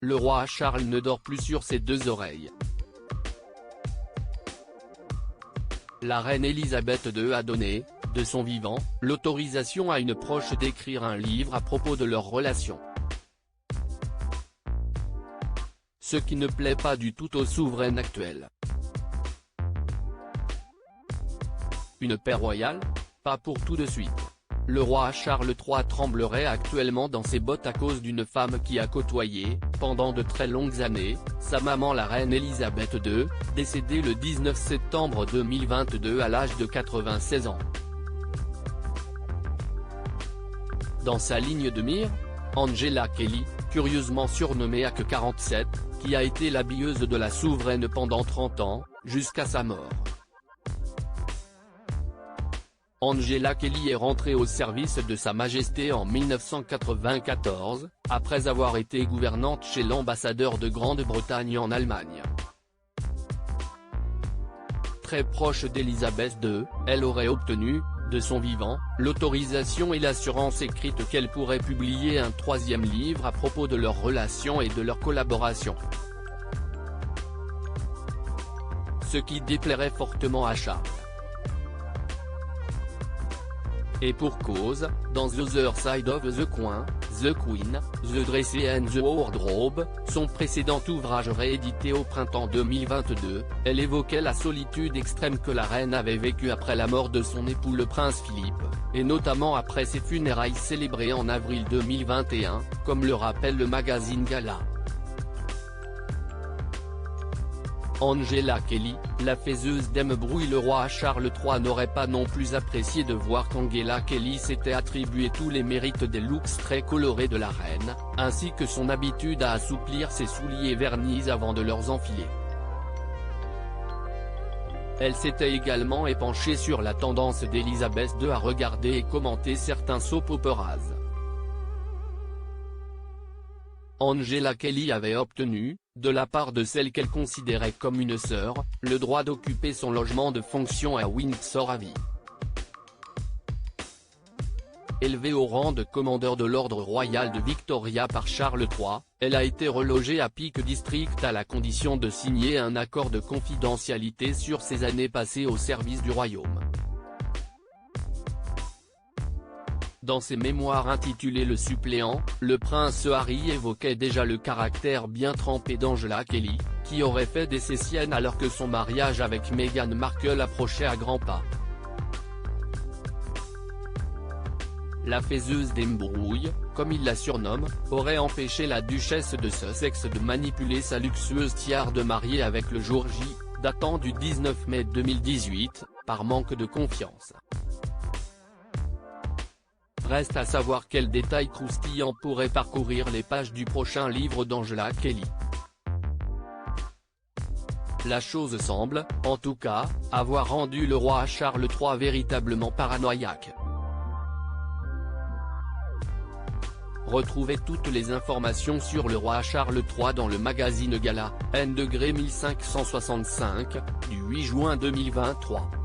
le roi Charles ne dort plus sur ses deux oreilles. La reine Elisabeth II a donné, de son vivant, l'autorisation à une proche d'écrire un livre à propos de leur relation. Ce qui ne plaît pas du tout aux souveraines actuelles. Une paix royale? Pas pour tout de suite. Le roi Charles III tremblerait actuellement dans ses bottes à cause d'une femme qui a côtoyé, pendant de très longues années, sa maman la reine Elisabeth II, décédée le 19 septembre 2022 à l'âge de 96 ans. Dans sa ligne de mire, Angela Kelly, curieusement surnommée AK-47, qui a été l'habilleuse de la souveraine pendant 30 ans, jusqu'à sa mort. Angela Kelly est rentrée au service de Sa Majesté en 1994, après avoir été gouvernante chez l'ambassadeur de Grande-Bretagne en Allemagne. Très proche d'Elisabeth II, elle aurait obtenu, de son vivant, l'autorisation et l'assurance écrite qu'elle pourrait publier un troisième livre à propos de leur relation et de leur collaboration. Ce qui déplairait fortement à Charles. Et pour cause, dans The Other Side of the Coin, The Queen, The Dress and the Wardrobe, son précédent ouvrage réédité au printemps 2022, elle évoquait la solitude extrême que la reine avait vécue après la mort de son époux le prince Philippe, et notamment après ses funérailles célébrées en avril 2021, comme le rappelle le magazine Gala. Angela Kelly, la faiseuse d'embrouille. Le roi Charles III n'aurait pas non plus apprécié de voir qu'Angela Kelly s'était attribué tous les mérites des looks très colorés de la reine, ainsi que son habitude à assouplir ses souliers vernis avant de leur enfiler. Elle s'était également épanchée sur la tendance d'Elisabeth II à regarder et commenter certains soap operas. Angela Kelly avait obtenu, de la part de celle qu'elle considérait comme une sœur, le droit d'occuper son logement de fonction à Windsor à vie. Élevée au rang de commandeur de l'ordre royal de Victoria par Charles III, elle a été relogée à Peak District à la condition de signer un accord de confidentialité sur ses années passées au service du royaume. Dans ses mémoires intitulées Le suppléant, le prince Harry évoquait déjà le caractère bien trempé d'Angela Kelly, qui aurait fait des siennes alors que son mariage avec Meghan Markle approchait à grands pas. La faiseuse d'embrouille, comme il la surnomme, aurait empêché la duchesse de Sussex de manipuler sa luxueuse tiare de mariée avec le jour J, datant du 19 mai 2018, par manque de confiance. Reste à savoir quels détails croustillants pourraient parcourir les pages du prochain livre d'Angela Kelly. La chose semble, en tout cas, avoir rendu le roi Charles III véritablement paranoïaque. Retrouvez toutes les informations sur le roi Charles III dans le magazine Gala, N°1565, du 8 juin 2023.